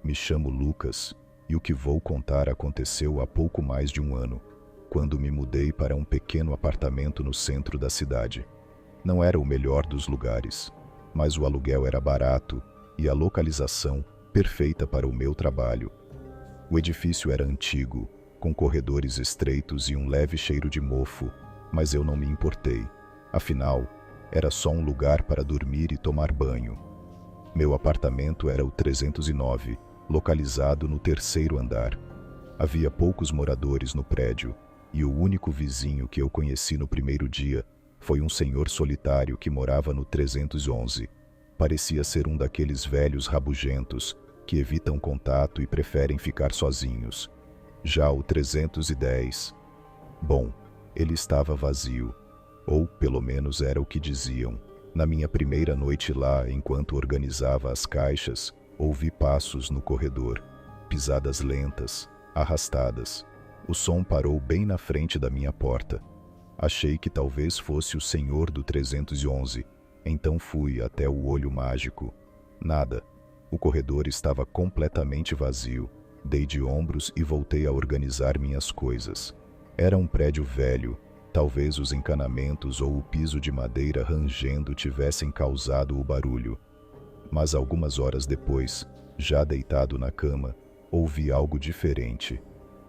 Me chamo Lucas e o que vou contar aconteceu há pouco mais de um ano, quando me mudei para um pequeno apartamento no centro da cidade. Não era o melhor dos lugares, mas o aluguel era barato e a localização perfeita para o meu trabalho. O edifício era antigo, com corredores estreitos e um leve cheiro de mofo, mas eu não me importei. Afinal, era só um lugar para dormir e tomar banho. Meu apartamento era o 309, localizado no terceiro andar. Havia poucos moradores no prédio, e o único vizinho que eu conheci no primeiro dia foi um senhor solitário que morava no 311. Parecia ser um daqueles velhos rabugentos que evitam contato e preferem ficar sozinhos. Já o 310, bom, ele estava vazio, ou pelo menos era o que diziam. Na minha primeira noite lá, enquanto organizava as caixas, ouvi passos no corredor, pisadas lentas, arrastadas. O som parou bem na frente da minha porta. Achei que talvez fosse o senhor do 311, então fui até o olho mágico. Nada. O corredor estava completamente vazio. Dei de ombros e voltei a organizar minhas coisas. Era um prédio velho. Talvez os encanamentos ou o piso de madeira rangendo tivessem causado o barulho. Mas algumas horas depois, já deitado na cama, ouvi algo diferente.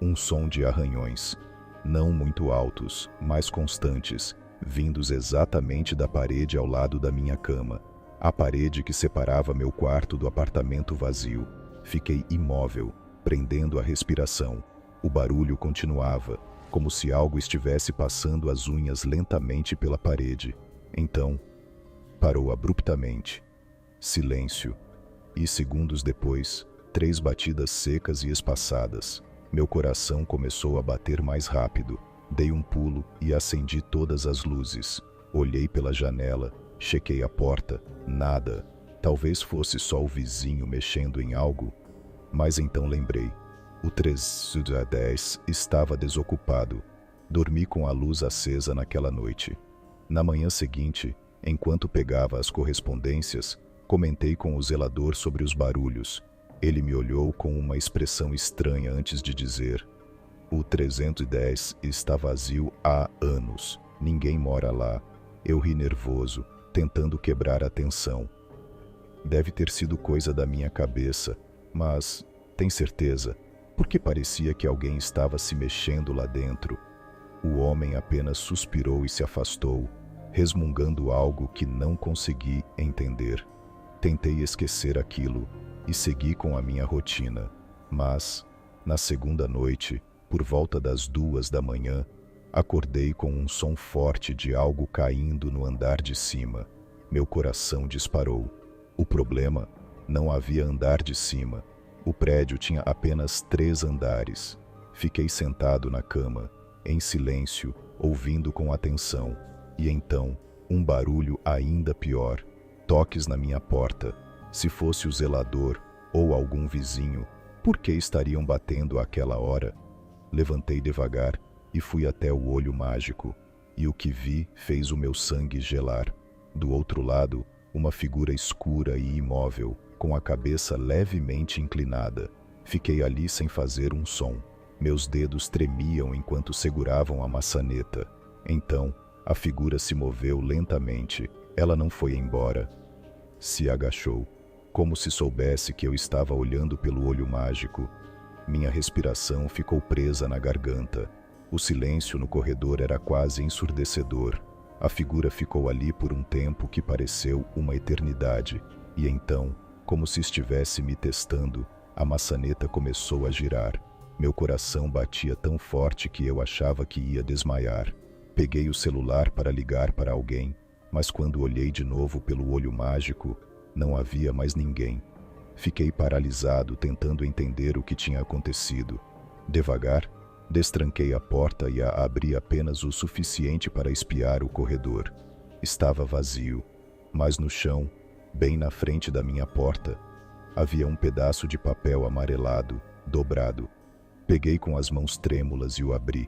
Um som de arranhões. Não muito altos, mas constantes, vindos exatamente da parede ao lado da minha cama. A parede que separava meu quarto do apartamento vazio. Fiquei imóvel, prendendo a respiração. O barulho continuava, como se algo estivesse passando as unhas lentamente pela parede. Então, parou abruptamente. Silêncio. E segundos depois, 3 batidas secas e espaçadas. Meu coração começou a bater mais rápido. Dei um pulo e acendi todas as luzes. Olhei pela janela, chequei a porta. Nada. Talvez fosse só o vizinho mexendo em algo. Mas então lembrei. O 310 estava desocupado. Dormi com a luz acesa naquela noite. Na manhã seguinte, enquanto pegava as correspondências, comentei com o zelador sobre os barulhos. Ele me olhou com uma expressão estranha antes de dizer: o 310 está vazio há anos. Ninguém mora lá. Eu ri nervoso, tentando quebrar a tensão. Deve ter sido coisa da minha cabeça, mas, tem certeza? Porque parecia que alguém estava se mexendo lá dentro. O homem apenas suspirou e se afastou, resmungando algo que não consegui entender. Tentei esquecer aquilo e segui com a minha rotina. Mas, na segunda noite, por volta das 2 da manhã, acordei com um som forte de algo caindo no andar de cima. Meu coração disparou. O problema não havia andar de cima. O prédio tinha apenas 3 andares. Fiquei sentado na cama, em silêncio, ouvindo com atenção. E então, um barulho ainda pior. Toques na minha porta. Se fosse o zelador ou algum vizinho, por que estariam batendo àquela hora? Levantei devagar e fui até o olho mágico. E o que vi fez o meu sangue gelar. Do outro lado, uma figura escura e imóvel, com a cabeça levemente inclinada. Fiquei ali sem fazer um som. Meus dedos tremiam enquanto seguravam a maçaneta. Então, a figura se moveu lentamente. Ela não foi embora. Se agachou, como se soubesse que eu estava olhando pelo olho mágico. Minha respiração ficou presa na garganta. O silêncio no corredor era quase ensurdecedor. A figura ficou ali por um tempo que pareceu uma eternidade. E então, como se estivesse me testando, a maçaneta começou a girar. Meu coração batia tão forte que eu achava que ia desmaiar. Peguei o celular para ligar para alguém, mas quando olhei de novo pelo olho mágico, não havia mais ninguém. Fiquei paralisado, tentando entender o que tinha acontecido. Devagar, destranquei a porta e a abri apenas o suficiente para espiar o corredor. Estava vazio, mas no chão, bem na frente da minha porta, havia um pedaço de papel amarelado, dobrado. Peguei com as mãos trêmulas e o abri.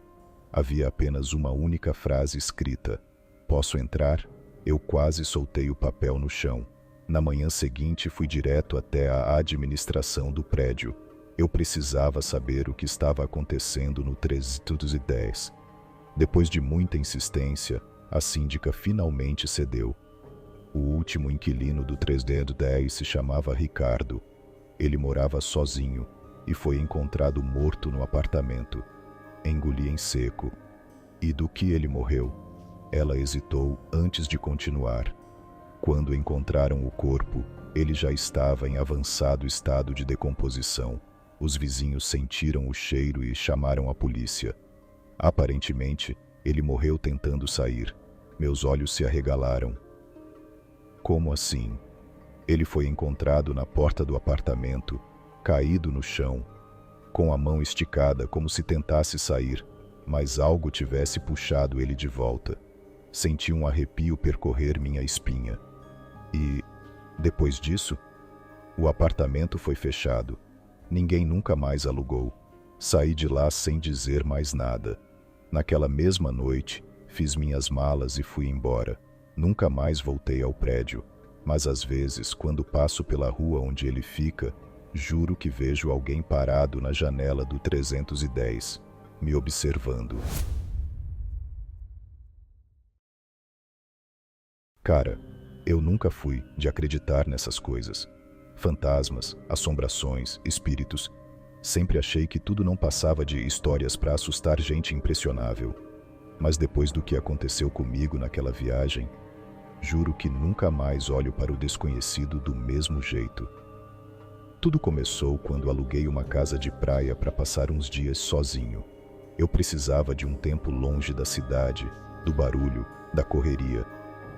Havia apenas uma única frase escrita: "Posso entrar?" Eu quase soltei o papel no chão. Na manhã seguinte, fui direto até a administração do prédio. Eu precisava saber o que estava acontecendo no 310. Depois de muita insistência, a síndica finalmente cedeu. O último inquilino do 310 se chamava Ricardo. Ele morava sozinho e foi encontrado morto no apartamento. Engoli em seco. E do que ele morreu? Ela hesitou antes de continuar. Quando encontraram o corpo, ele já estava em avançado estado de decomposição. Os vizinhos sentiram o cheiro e chamaram a polícia. Aparentemente, ele morreu tentando sair. Meus olhos se arregalaram. Como assim? Ele foi encontrado na porta do apartamento, caído no chão, com a mão esticada como se tentasse sair, mas algo tivesse puxado ele de volta. Senti um arrepio percorrer minha espinha. E, depois disso, o apartamento foi fechado. Ninguém nunca mais alugou. Saí de lá sem dizer mais nada. Naquela mesma noite, fiz minhas malas e fui embora. Nunca mais voltei ao prédio, mas às vezes, quando passo pela rua onde ele fica, juro que vejo alguém parado na janela do 310, me observando. Cara, eu nunca fui de acreditar nessas coisas. Fantasmas, assombrações, espíritos. Sempre achei que tudo não passava de histórias para assustar gente impressionável. Mas depois do que aconteceu comigo naquela viagem, juro que nunca mais olho para o desconhecido do mesmo jeito. Tudo começou quando aluguei uma casa de praia para passar uns dias sozinho. Eu precisava de um tempo longe da cidade, do barulho, da correria.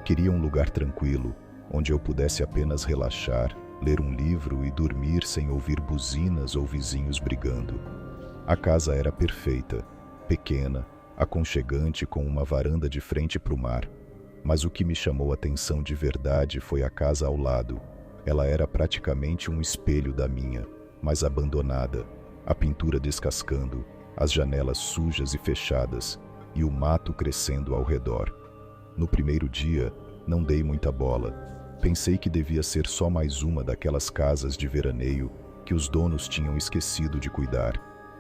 Queria um lugar tranquilo, onde eu pudesse apenas relaxar, ler um livro e dormir sem ouvir buzinas ou vizinhos brigando. A casa era perfeita, pequena, aconchegante com uma varanda de frente para o mar. Mas o que me chamou a atenção de verdade foi a casa ao lado. Ela era praticamente um espelho da minha, mas abandonada, a pintura descascando, as janelas sujas e fechadas, e o mato crescendo ao redor. No primeiro dia, não dei muita bola. Pensei que devia ser só mais uma daquelas casas de veraneio que os donos tinham esquecido de cuidar.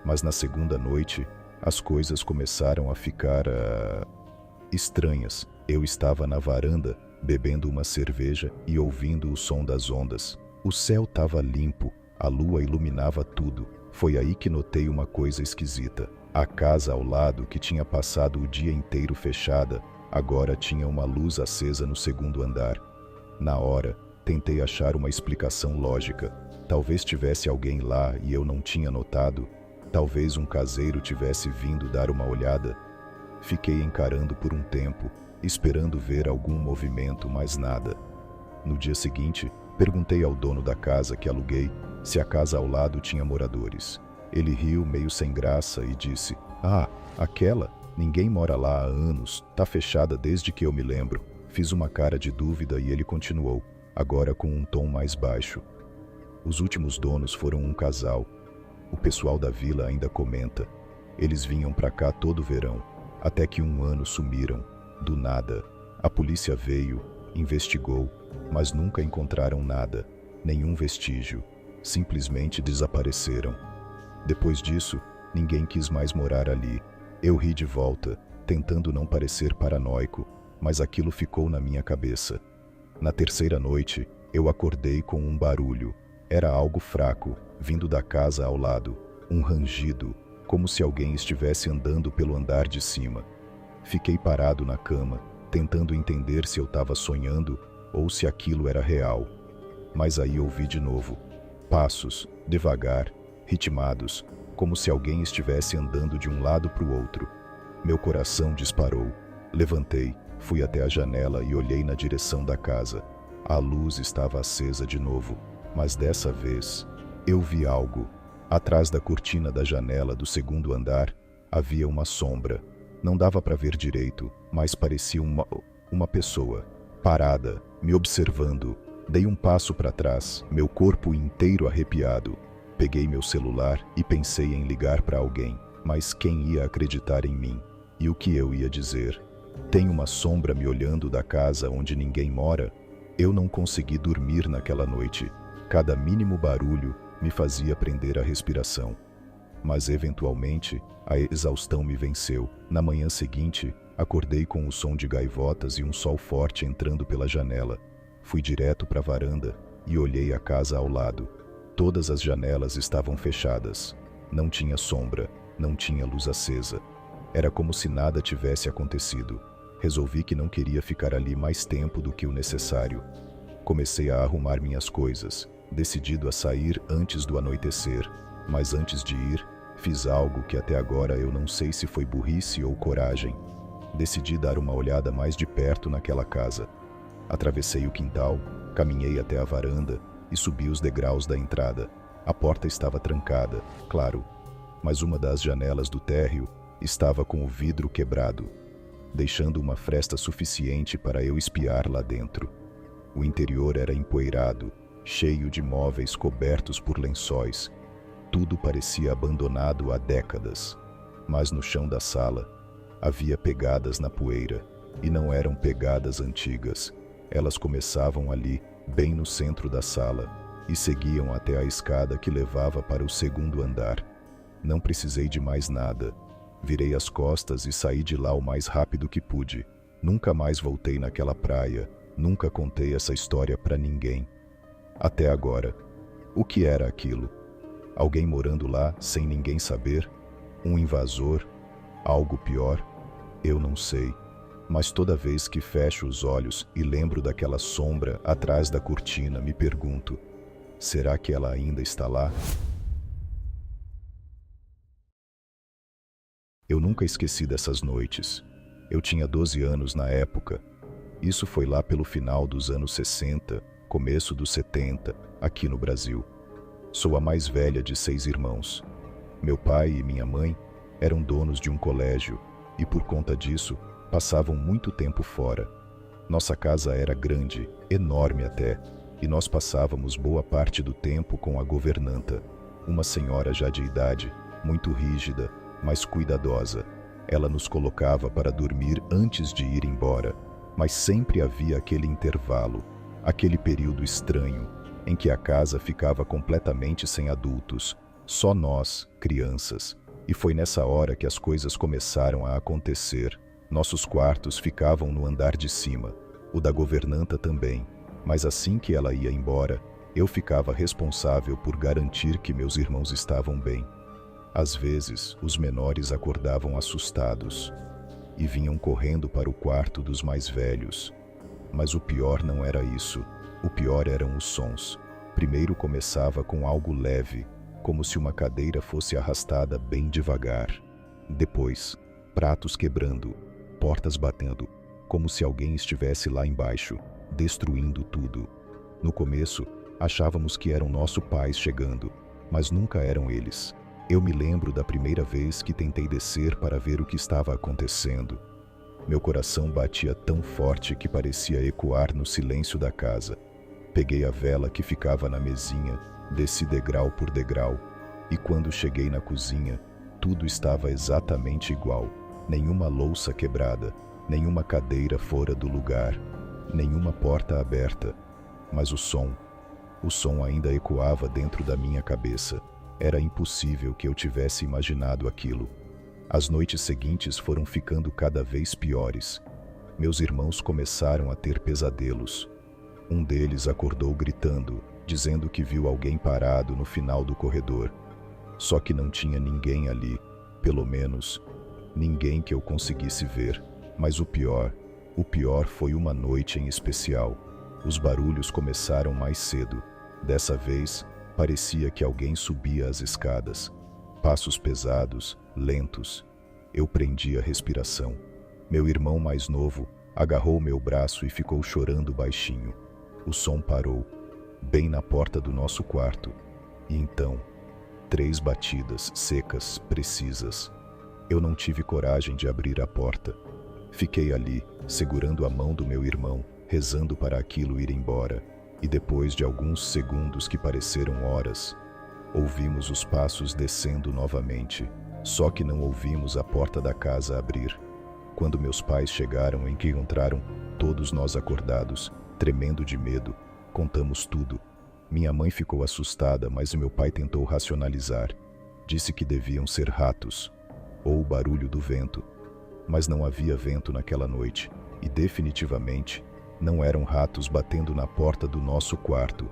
Mas na segunda noite, as coisas começaram a ficar estranhas. Eu estava na varanda, bebendo uma cerveja e ouvindo o som das ondas. O céu estava limpo, a lua iluminava tudo. Foi aí que notei uma coisa esquisita. A casa ao lado, que tinha passado o dia inteiro fechada, agora tinha uma luz acesa no segundo andar. Na hora, tentei achar uma explicação lógica. Talvez tivesse alguém lá e eu não tinha notado. Talvez um caseiro tivesse vindo dar uma olhada. Fiquei encarando por um tempo, esperando ver algum movimento, mas nada. No dia seguinte, perguntei ao dono da casa que aluguei se a casa ao lado tinha moradores. Ele riu meio sem graça e disse: "Ah, aquela? Ninguém mora lá há anos, tá fechada desde que eu me lembro." Fiz uma cara de dúvida e ele continuou, agora com um tom mais baixo: "Os últimos donos foram um casal. O pessoal da vila ainda comenta. Eles vinham pra cá todo verão, até que um ano sumiram, do nada. A polícia veio, investigou, mas nunca encontraram nada, nenhum vestígio. Simplesmente desapareceram. Depois disso, ninguém quis mais morar ali." Eu ri de volta, tentando não parecer paranoico, mas aquilo ficou na minha cabeça. Na terceira noite, eu acordei com um barulho. Era algo fraco, vindo da casa ao lado, um rangido, como se alguém estivesse andando pelo andar de cima. Fiquei parado na cama, tentando entender se eu estava sonhando ou se aquilo era real. Mas aí ouvi de novo, passos, devagar, ritmados, como se alguém estivesse andando de um lado para o outro. Meu coração disparou. Levantei, fui até a janela e olhei na direção da casa. A luz estava acesa de novo, mas dessa vez eu vi algo. Atrás da cortina da janela do segundo andar havia uma sombra. Não dava para ver direito, mas parecia uma pessoa, parada, me observando. Dei um passo para trás, meu corpo inteiro arrepiado. Peguei meu celular e pensei em ligar para alguém, mas quem ia acreditar em mim? E o que eu ia dizer? Tem uma sombra me olhando da casa onde ninguém mora? Eu não consegui dormir naquela noite. Cada mínimo barulho me fazia prender a respiração. Mas, eventualmente, a exaustão me venceu. Na manhã seguinte, acordei com o som de gaivotas e um sol forte entrando pela janela. Fui direto para a varanda e olhei a casa ao lado. Todas as janelas estavam fechadas. Não tinha sombra, não tinha luz acesa. Era como se nada tivesse acontecido. Resolvi que não queria ficar ali mais tempo do que o necessário. Comecei a arrumar minhas coisas, decidido a sair antes do anoitecer. Mas antes de ir, fiz algo que até agora eu não sei se foi burrice ou coragem. Decidi dar uma olhada mais de perto naquela casa. Atravessei o quintal, caminhei até a varanda e subi os degraus da entrada. A porta estava trancada, claro, mas uma das janelas do térreo estava com o vidro quebrado, deixando uma fresta suficiente para eu espiar lá dentro. O interior era empoeirado, cheio de móveis cobertos por lençóis. Tudo parecia abandonado há décadas, mas no chão da sala havia pegadas na poeira, e não eram pegadas antigas. Elas começavam ali, bem no centro da sala, e seguiam até a escada que levava para o segundo andar. Não precisei de mais nada. Virei as costas e saí de lá o mais rápido que pude. Nunca mais voltei naquela praia, nunca contei essa história para ninguém. Até agora. O que era aquilo? Alguém morando lá sem ninguém saber? Um invasor? Algo pior? Eu não sei. Mas toda vez que fecho os olhos e lembro daquela sombra atrás da cortina, me pergunto: será que ela ainda está lá? Eu nunca esqueci dessas noites. Eu tinha 12 anos na época. Isso foi lá pelo final dos anos 60, começo dos 70, aqui no Brasil. Sou a mais velha de 6 irmãos. Meu pai e minha mãe eram donos de um colégio e, por conta disso, passavam muito tempo fora. Nossa casa era grande, enorme até, e nós passávamos boa parte do tempo com a governanta, uma senhora já de idade, muito rígida, mas cuidadosa. Ela nos colocava para dormir antes de ir embora, mas sempre havia aquele intervalo, aquele período estranho, em que a casa ficava completamente sem adultos, só nós, crianças. E foi nessa hora que as coisas começaram a acontecer. Nossos quartos ficavam no andar de cima, o da governanta também, mas assim que ela ia embora, eu ficava responsável por garantir que meus irmãos estavam bem. Às vezes, os menores acordavam assustados e vinham correndo para o quarto dos mais velhos. Mas o pior não era isso. O pior eram os sons. Primeiro começava com algo leve, como se uma cadeira fosse arrastada bem devagar. Depois, pratos quebrando, portas batendo, como se alguém estivesse lá embaixo, destruindo tudo. No começo, achávamos que eram nossos pais chegando, mas nunca eram eles. Eu me lembro da primeira vez que tentei descer para ver o que estava acontecendo. Meu coração batia tão forte que parecia ecoar no silêncio da casa. Peguei a vela que ficava na mesinha, desci degrau por degrau, e quando cheguei na cozinha, tudo estava exatamente igual. Nenhuma louça quebrada, nenhuma cadeira fora do lugar, nenhuma porta aberta. Mas o som ainda ecoava dentro da minha cabeça. Era impossível que eu tivesse imaginado aquilo. As noites seguintes foram ficando cada vez piores. Meus irmãos começaram a ter pesadelos. Um deles acordou gritando, dizendo que viu alguém parado no final do corredor. Só que não tinha ninguém ali, pelo menos, ninguém que eu conseguisse ver. Mas o pior foi uma noite em especial. Os barulhos começaram mais cedo. Dessa vez, parecia que alguém subia as escadas. Passos pesados, lentos. Eu prendi a respiração. Meu irmão mais novo agarrou meu braço e ficou chorando baixinho. O som parou, bem na porta do nosso quarto. E então, 3 batidas secas, precisas. Eu não tive coragem de abrir a porta. Fiquei ali, segurando a mão do meu irmão, rezando para aquilo ir embora. E depois de alguns segundos que pareceram horas, ouvimos os passos descendo novamente, só que não ouvimos a porta da casa abrir. Quando meus pais chegaram e encontraram todos nós acordados, Tremendo de medo, contamos tudo. Minha mãe ficou assustada, mas meu pai tentou racionalizar. Disse que deviam ser ratos, ou o barulho do vento. Mas não havia vento naquela noite, e definitivamente não eram ratos batendo na porta do nosso quarto.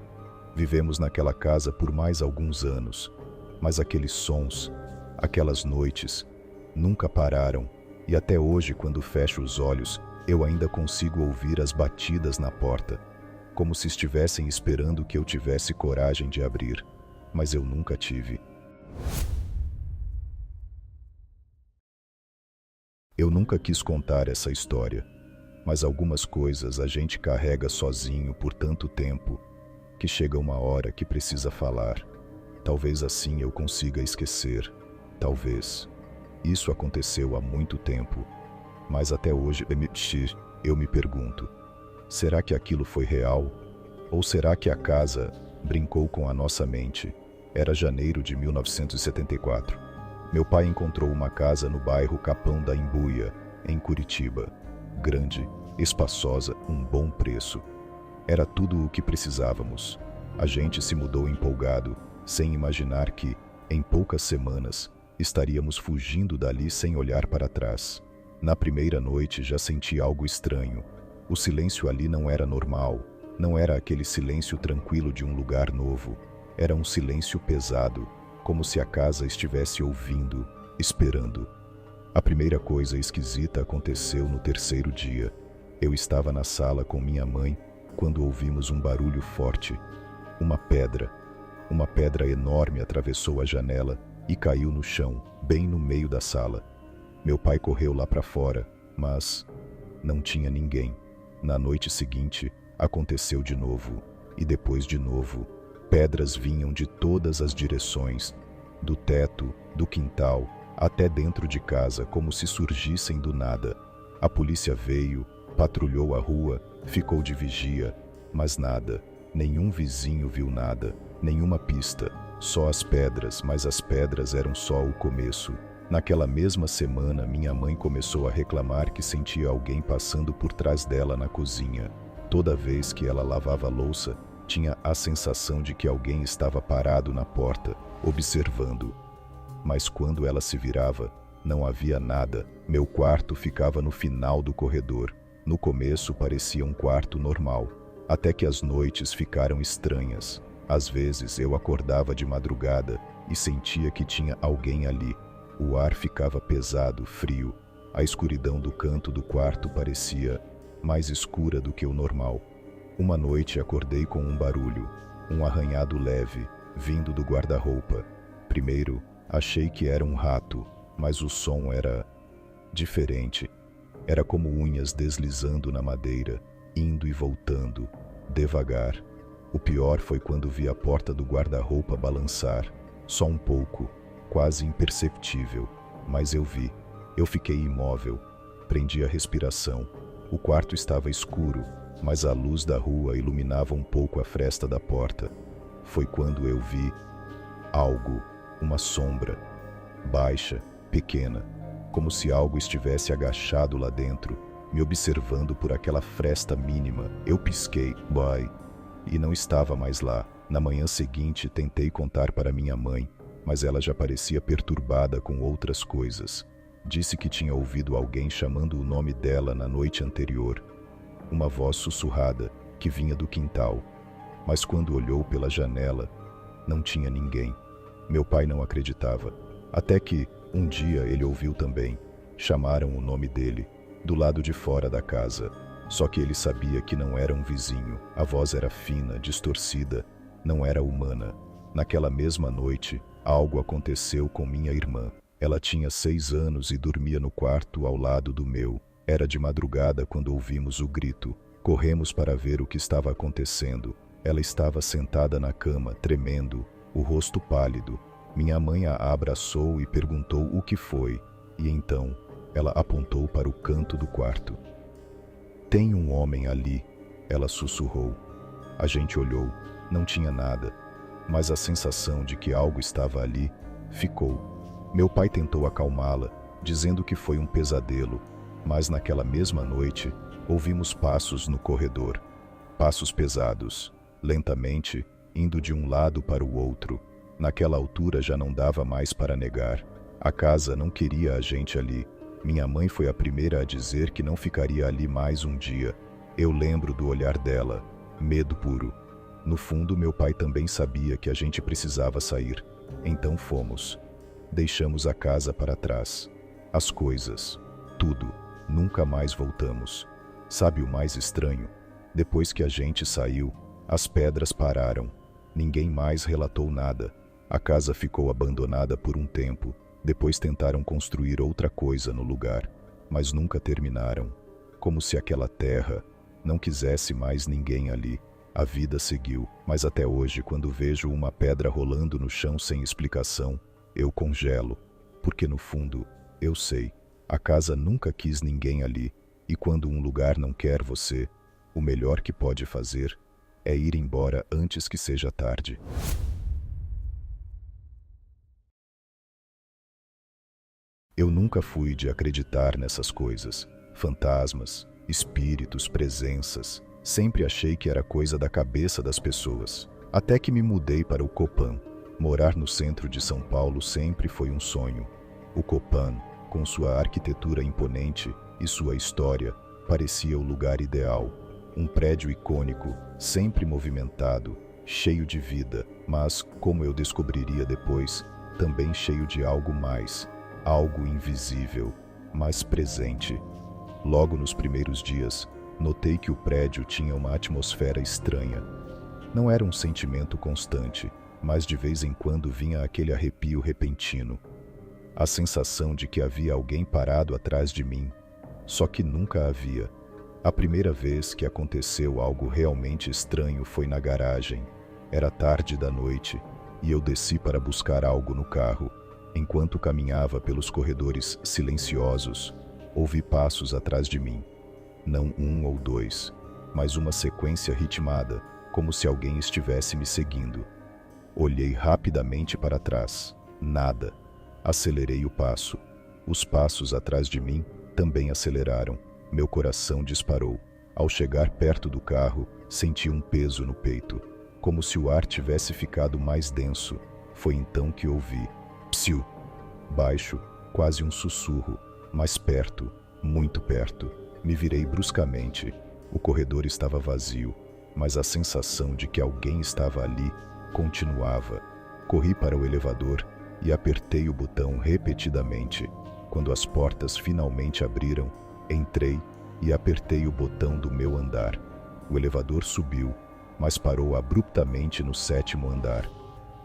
Vivemos naquela casa por mais alguns anos, mas aqueles sons, aquelas noites, nunca pararam, e até hoje, quando fecho os olhos, eu ainda consigo ouvir as batidas na porta, como se estivessem esperando que eu tivesse coragem de abrir, mas eu nunca tive. Eu nunca quis contar essa história, mas algumas coisas a gente carrega sozinho por tanto tempo que chega uma hora que precisa falar. Talvez assim eu consiga esquecer. Talvez. Isso aconteceu há muito tempo, mas até hoje eu me pergunto: será que aquilo foi real? Ou será que a casa brincou com a nossa mente? Era janeiro de 1974. Meu pai encontrou uma casa no bairro Capão da Imbuia, em Curitiba. Grande, espaçosa, um bom preço. Era tudo o que precisávamos. A gente se mudou empolgado, sem imaginar que, em poucas semanas, estaríamos fugindo dali sem olhar para trás. Na primeira noite já senti algo estranho. O silêncio ali não era normal. Não era aquele silêncio tranquilo de um lugar novo. Era um silêncio pesado, como se a casa estivesse ouvindo, esperando. A primeira coisa esquisita aconteceu no terceiro dia. Eu estava na sala com minha mãe quando ouvimos um barulho forte. Uma pedra enorme atravessou a janela e caiu no chão, bem no meio da sala. Meu pai correu lá para fora, mas não tinha ninguém. Na noite seguinte, aconteceu de novo, e depois de novo. Pedras vinham de todas as direções, do teto, do quintal, até dentro de casa, como se surgissem do nada. A polícia veio, patrulhou a rua, ficou de vigia, mas nada. Nenhum vizinho viu nada, nenhuma pista, só as pedras, mas as pedras eram só o começo. Naquela mesma semana, minha mãe começou a reclamar que sentia alguém passando por trás dela na cozinha. Toda vez que ela lavava a louça, tinha a sensação de que alguém estava parado na porta, observando. Mas quando ela se virava, não havia nada. Meu quarto ficava no final do corredor. No começo parecia um quarto normal, até que as noites ficaram estranhas. Às vezes eu acordava de madrugada e sentia que tinha alguém ali. O ar ficava pesado, frio. A escuridão do canto do quarto parecia mais escura do que o normal. Uma noite acordei com um barulho, um arranhado leve, vindo do guarda-roupa. Primeiro, achei que era um rato, mas o som era diferente. Era como unhas deslizando na madeira, indo e voltando, devagar. O pior foi quando vi a porta do guarda-roupa balançar, só um pouco, quase imperceptível, mas eu vi. Eu fiquei imóvel, prendi a respiração. O quarto estava escuro, mas a luz da rua iluminava um pouco a fresta da porta. Foi quando eu vi algo, uma sombra, baixa, pequena, como se algo estivesse agachado lá dentro, me observando por aquela fresta mínima. Eu pisquei, e não estava mais lá. Na manhã seguinte, tentei contar para minha mãe, mas ela já parecia perturbada com outras coisas. Disse que tinha ouvido alguém chamando o nome dela na noite anterior. Uma voz sussurrada, que vinha do quintal. Mas quando olhou pela janela, não tinha ninguém. Meu pai não acreditava. Até que, um dia, ele ouviu também. Chamaram o nome dele, do lado de fora da casa. Só que ele sabia que não era um vizinho. A voz era fina, distorcida, não era humana. Naquela mesma noite, algo aconteceu com minha irmã. Ela tinha 6 anos e dormia no quarto ao lado do meu. Era de madrugada quando ouvimos o grito. Corremos para ver o que estava acontecendo. Ela estava sentada na cama, tremendo, o rosto pálido. Minha mãe a abraçou e perguntou o que foi. E então, ela apontou para o canto do quarto. "Tem um homem ali", ela sussurrou. A gente olhou. Não tinha nada, mas a sensação de que algo estava ali ficou. Meu pai tentou acalmá-la, dizendo que foi um pesadelo, mas naquela mesma noite, ouvimos passos no corredor. Passos pesados, lentamente, indo de um lado para o outro. Naquela altura já não dava mais para negar. A casa não queria a gente ali. Minha mãe foi a primeira a dizer que não ficaria ali mais um dia. Eu lembro do olhar dela, medo puro. No fundo, meu pai também sabia que a gente precisava sair. Então fomos. Deixamos a casa para trás. As coisas, tudo. Nunca mais voltamos. Sabe o mais estranho? Depois que a gente saiu, as pedras pararam. Ninguém mais relatou nada. A casa ficou abandonada por um tempo. Depois tentaram construir outra coisa no lugar, mas nunca terminaram. Como se aquela terra não quisesse mais ninguém ali. A vida seguiu, mas até hoje, quando vejo uma pedra rolando no chão sem explicação, eu congelo, porque no fundo, eu sei, a casa nunca quis ninguém ali, e quando um lugar não quer você, o melhor que pode fazer é ir embora antes que seja tarde. Eu nunca fui de acreditar nessas coisas, fantasmas, espíritos, presenças. Sempre achei que era coisa da cabeça das pessoas. Até que me mudei para o Copan. Morar no centro de São Paulo sempre foi um sonho. O Copan, com sua arquitetura imponente e sua história, parecia o lugar ideal. Um prédio icônico, sempre movimentado, cheio de vida, mas, como eu descobriria depois, também cheio de algo mais, algo invisível, mas presente. Logo nos primeiros dias, notei que o prédio tinha uma atmosfera estranha. Não era um sentimento constante, mas de vez em quando vinha aquele arrepio repentino. A sensação de que havia alguém parado atrás de mim, só que nunca havia. A primeira vez que aconteceu algo realmente estranho foi na garagem. Era tarde da noite e eu desci para buscar algo no carro. Enquanto caminhava pelos corredores silenciosos, ouvi passos atrás de mim. Não um ou dois, mas uma sequência ritmada, como se alguém estivesse me seguindo. Olhei rapidamente para trás. Nada. Acelerei o passo. Os passos atrás de mim também aceleraram. Meu coração disparou. Ao chegar perto do carro, senti um peso no peito, como se o ar tivesse ficado mais denso. Foi então que ouvi. Psiu. Baixo, quase um sussurro, mas perto, muito perto. Me virei bruscamente. O corredor estava vazio, mas a sensação de que alguém estava ali continuava. Corri para o elevador e apertei o botão repetidamente. Quando as portas finalmente abriram, entrei e apertei o botão do meu andar. O elevador subiu, mas parou abruptamente no 7º andar.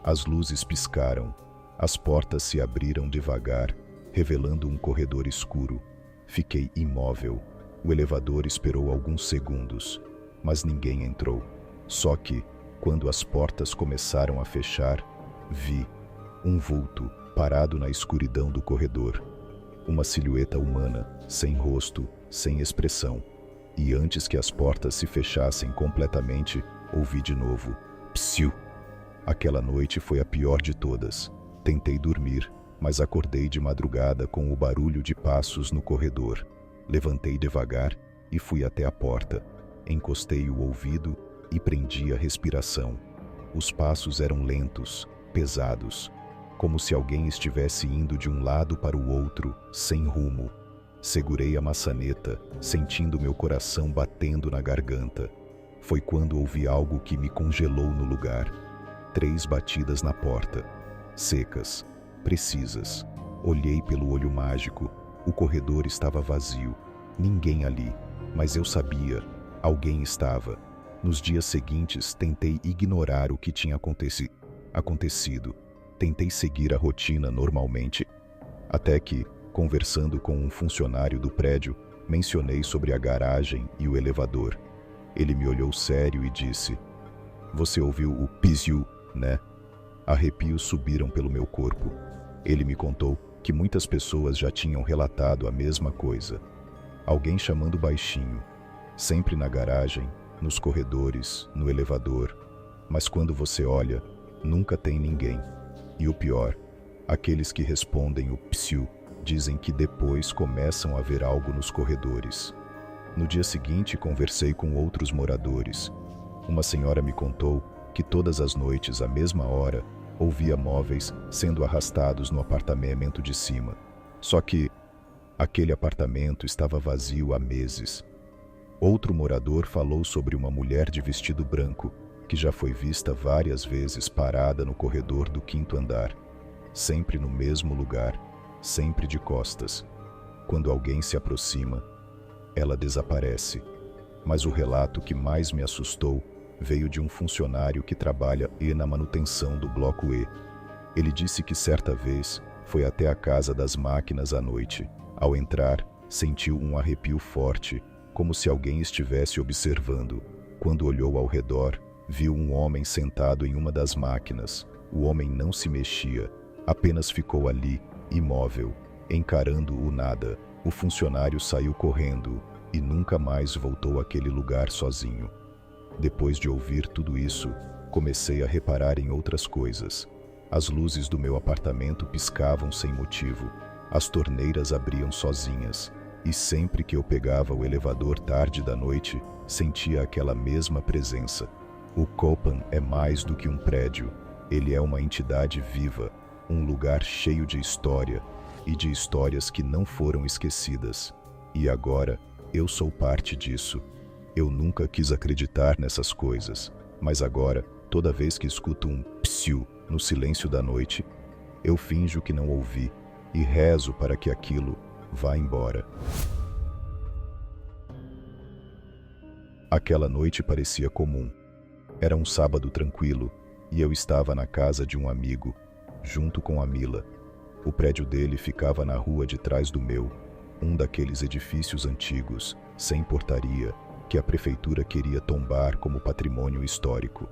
As luzes piscaram. As portas se abriram devagar, revelando um corredor escuro. Fiquei imóvel. O elevador esperou alguns segundos, mas ninguém entrou. Só que, quando as portas começaram a fechar, vi um vulto parado na escuridão do corredor. Uma silhueta humana, sem rosto, sem expressão. E antes que as portas se fechassem completamente, ouvi de novo. Psiu! Aquela noite foi a pior de todas. Tentei dormir, mas acordei de madrugada com o barulho de passos no corredor. Levantei devagar e fui até a porta. Encostei o ouvido e prendi a respiração. Os passos eram lentos, pesados, como se alguém estivesse indo de um lado para o outro, sem rumo. Segurei a maçaneta, sentindo meu coração batendo na garganta. Foi quando ouvi algo que me congelou no lugar. 3 batidas na porta, secas, precisas. Olhei pelo olho mágico. O corredor estava vazio. Ninguém ali. Mas eu sabia. Alguém estava. Nos dias seguintes, tentei ignorar o que tinha acontecido. Tentei seguir a rotina normalmente. Até que, conversando com um funcionário do prédio, mencionei sobre a garagem e o elevador. Ele me olhou sério e disse: "Você ouviu o psiu, né?" Arrepios subiram pelo meu corpo. Ele me contou que muitas pessoas já tinham relatado a mesma coisa. Alguém chamando baixinho, sempre na garagem, nos corredores, no elevador. Mas quando você olha, nunca tem ninguém. E o pior, aqueles que respondem o psiu dizem que depois começam a ver algo nos corredores. No dia seguinte, conversei com outros moradores Uma senhora me contou que todas as noites, à mesma hora, ouvia móveis sendo arrastados no apartamento de cima. Só que aquele apartamento estava vazio há meses. Outro morador falou sobre uma mulher de vestido branco que já foi vista várias vezes parada no corredor do 5º andar, sempre no mesmo lugar, sempre de costas. Quando alguém se aproxima, ela desaparece. Mas o relato que mais me assustou veio de um funcionário que trabalha na manutenção do Bloco E. Ele disse que certa vez foi até a casa das máquinas à noite. Ao entrar, sentiu um arrepio forte, como se alguém estivesse observando. Quando olhou ao redor, viu um homem sentado em uma das máquinas. O homem não se mexia, apenas ficou ali, imóvel, encarando o nada. O funcionário saiu correndo e nunca mais voltou àquele lugar sozinho. Depois de ouvir tudo isso, comecei a reparar em outras coisas. As luzes do meu apartamento piscavam sem motivo. As torneiras abriam sozinhas. E sempre que eu pegava o elevador tarde da noite, sentia aquela mesma presença. O Copan é mais do que um prédio. Ele é uma entidade viva, um lugar cheio de história e de histórias que não foram esquecidas. E agora, eu sou parte disso. Eu nunca quis acreditar nessas coisas, mas agora, toda vez que escuto um psiu no silêncio da noite, eu finjo que não ouvi e rezo para que aquilo vá embora. Aquela noite parecia comum. Era um sábado tranquilo e eu estava na casa de um amigo, junto com a Mila. O prédio dele ficava na rua de trás do meu, um daqueles edifícios antigos, sem portaria, que a prefeitura queria tombar como patrimônio histórico.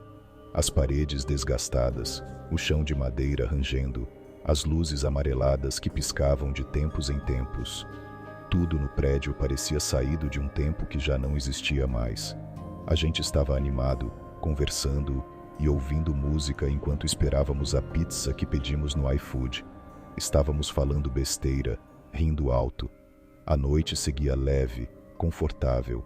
As paredes desgastadas, o chão de madeira rangendo, as luzes amareladas que piscavam de tempos em tempos. Tudo no prédio parecia saído de um tempo que já não existia mais. A gente estava animado, conversando e ouvindo música enquanto esperávamos a pizza que pedimos no iFood. Estávamos falando besteira, rindo alto. A noite seguia leve, confortável.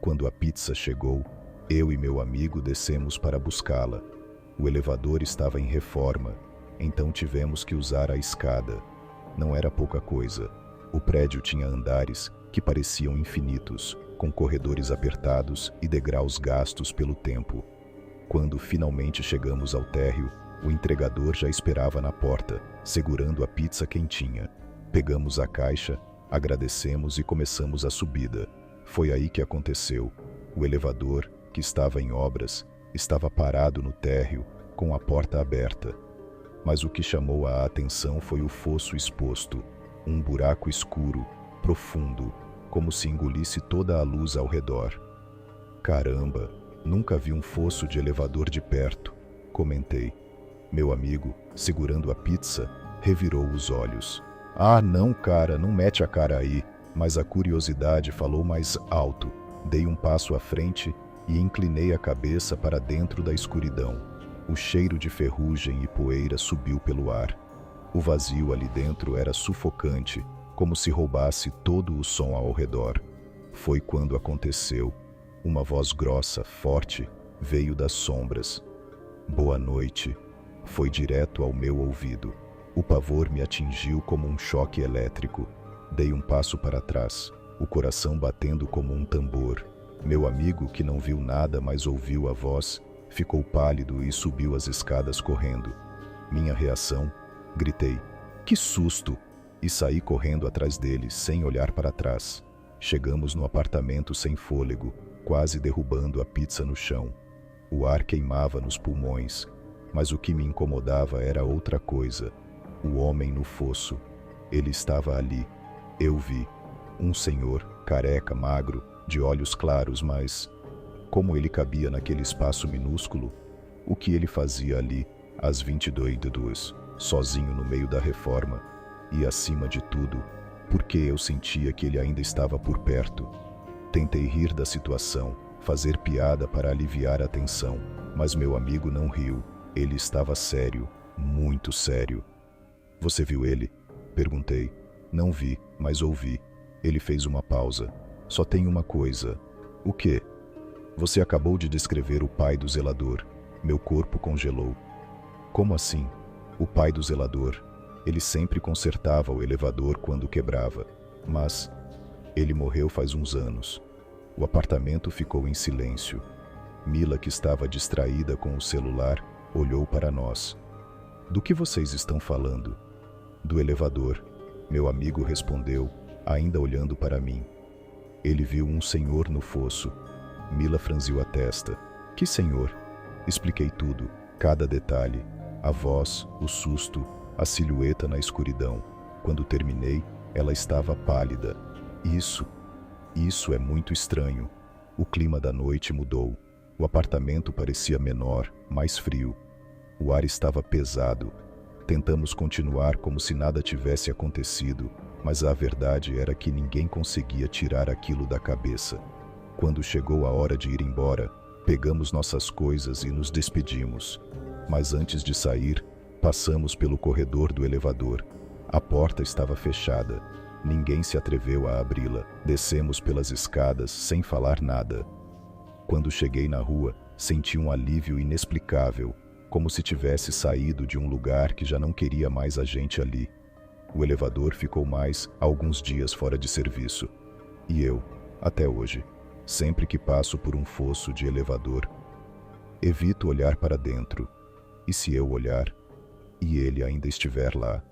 Quando a pizza chegou, eu e meu amigo descemos para buscá-la. O elevador estava em reforma, então tivemos que usar a escada. Não era pouca coisa. O prédio tinha andares que pareciam infinitos, com corredores apertados e degraus gastos pelo tempo. Quando finalmente chegamos ao térreo, o entregador já esperava na porta, segurando a pizza quentinha. Pegamos a caixa, agradecemos e começamos a subida. Foi aí que aconteceu. O elevador, que estava em obras, estava parado no térreo, com a porta aberta. Mas o que chamou a atenção foi o fosso exposto, um buraco escuro, profundo, como se engolisse toda a luz ao redor. Caramba, nunca vi um fosso de elevador de perto, comentei. Meu amigo, segurando a pizza, revirou os olhos. Ah, não, cara, não mete a cara aí. Mas a curiosidade falou mais alto. Dei um passo à frente e inclinei a cabeça para dentro da escuridão. O cheiro de ferrugem e poeira subiu pelo ar. O vazio ali dentro era sufocante, como se roubasse todo o som ao redor. Foi quando aconteceu. Uma voz grossa, forte, veio das sombras. Boa noite. Foi direto ao meu ouvido. O pavor me atingiu como um choque elétrico. Dei um passo para trás, o coração batendo como um tambor. Meu amigo, que não viu nada, mas ouviu a voz, ficou pálido e subiu as escadas correndo. Minha reação? Gritei, que susto! E saí correndo atrás dele, sem olhar para trás. Chegamos no apartamento sem fôlego, quase derrubando a pizza no chão. O ar queimava nos pulmões, mas o que me incomodava era outra coisa. O homem no fosso. Ele estava ali. Eu vi. Um senhor, careca, magro, de olhos claros, mas como ele cabia naquele espaço minúsculo? O que ele fazia ali, às 22h02, sozinho no meio da reforma? E acima de tudo, porque eu sentia que ele ainda estava por perto. Tentei rir da situação, fazer piada para aliviar a tensão, mas meu amigo não riu. Ele estava sério, muito sério. Você viu ele? Perguntei. Não vi, mas ouvi. Ele fez uma pausa. Só tem uma coisa. O quê? Você acabou de descrever o pai do zelador. Meu corpo congelou. Como assim? O pai do zelador. Ele sempre consertava o elevador quando quebrava. Mas ele morreu faz uns anos. O apartamento ficou em silêncio. Mila, que estava distraída com o celular, olhou para nós. Do que vocês estão falando? Do elevador. Meu amigo respondeu, ainda olhando para mim. Ele viu um senhor no fosso. Mila franziu a testa. Que senhor? Expliquei tudo, cada detalhe. A voz, o susto, a silhueta na escuridão. Quando terminei, ela estava pálida. Isso é muito estranho. O clima da noite mudou. O apartamento parecia menor, mais frio. O ar estava pesado. Tentamos continuar como se nada tivesse acontecido, mas a verdade era que ninguém conseguia tirar aquilo da cabeça. Quando chegou a hora de ir embora, pegamos nossas coisas e nos despedimos. Mas antes de sair, passamos pelo corredor do elevador. A porta estava fechada. Ninguém se atreveu a abri-la. Descemos pelas escadas sem falar nada. Quando cheguei na rua, senti um alívio inexplicável, como se tivesse saído de um lugar que já não queria mais a gente ali. O elevador ficou mais alguns dias fora de serviço. E eu, até hoje, sempre que passo por um fosso de elevador, evito olhar para dentro. E se eu olhar, e ele ainda estiver lá,